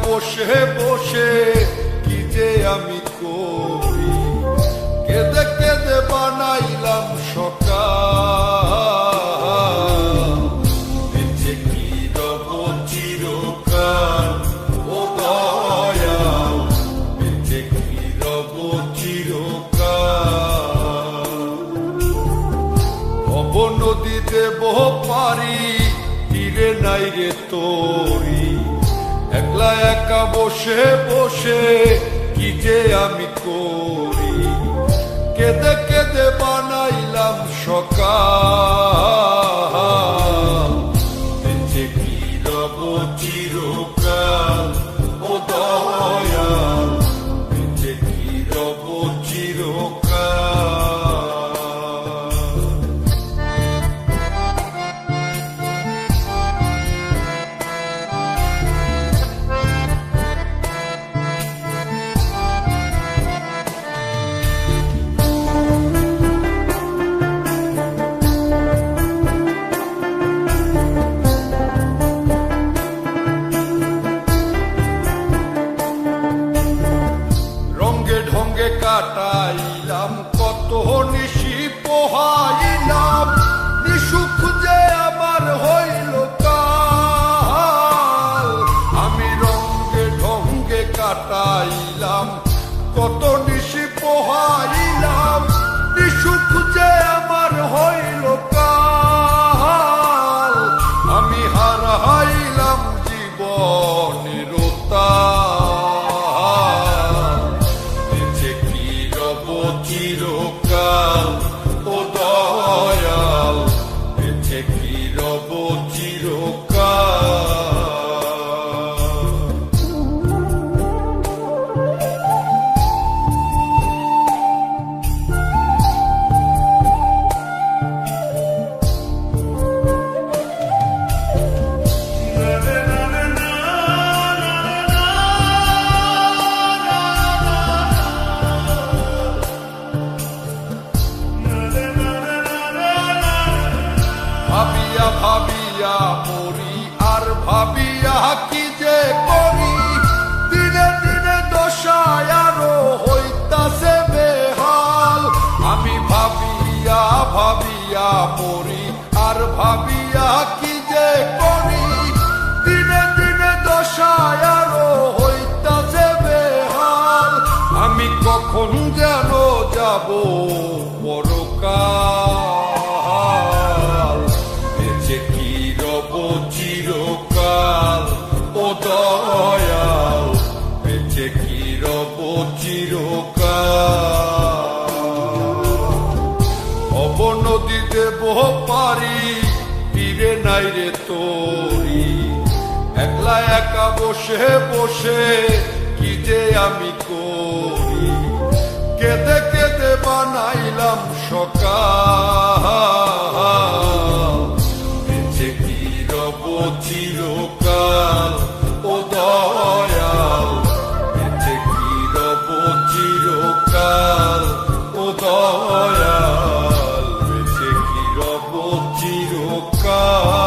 বসে বসে কি যে আমি করি, কেঁদে কেঁদে বানাইলাম সকাল। বেঁচে কি রব চিরকাল ও দয়াল, বেঁচে কি রব চিরকাল। ভব নদী দেব পারি, তীরে নাই রে তোরি, একলা একা বসে বসে কি যে আমি করি, কেঁদে কেঁদে বানাইলাম সকাল। বেঁচে কি রব চিরকাল ও দয়াল, বেঁচে কি রব চিরকাল। কাটাইলাম কত নিশি পোহাইলাম, নিশুক যে আমার হইল কাল। আমি রঙ্গে ঢঙ্গে কাটাইলাম কত নিশি পোহাইলাম, নিশুক যে আমার হইল কাল। আমি হারাইলাম জীবনের চিরকাল ও দয়াল, বেঁচে কি রব চিরকাল। ভাবিয়া ভাবিয়া মরি আর ভাবিয়া কি যে করি, দিনে দিনে দশায় আরো হইতাছে বেহাল। আমি ভাবিয়া ভাবিয়া মরি আর ভাবিয়া কি যে করি, দিনে দিনে দশায় আরো হইতাছে বেহাল। আমি কখন যেন যাব পরকাল, বেঁচে কি রব চিরকাল ও দয়াল, বেঁচে কি রব চিরকাল। ভব নদী দেব পারি, তীরে নাই রে তোরি, একলা একা বসে বসে কি যে আমি করি, কেঁদে কেঁদে বানাইলাম সকাল। বেঁচে কি রব চিরকাল ও দয়াল, বেঁচে কি রব চিরকাল ও দয়াল, বেঁচে কি রব চিরকাল।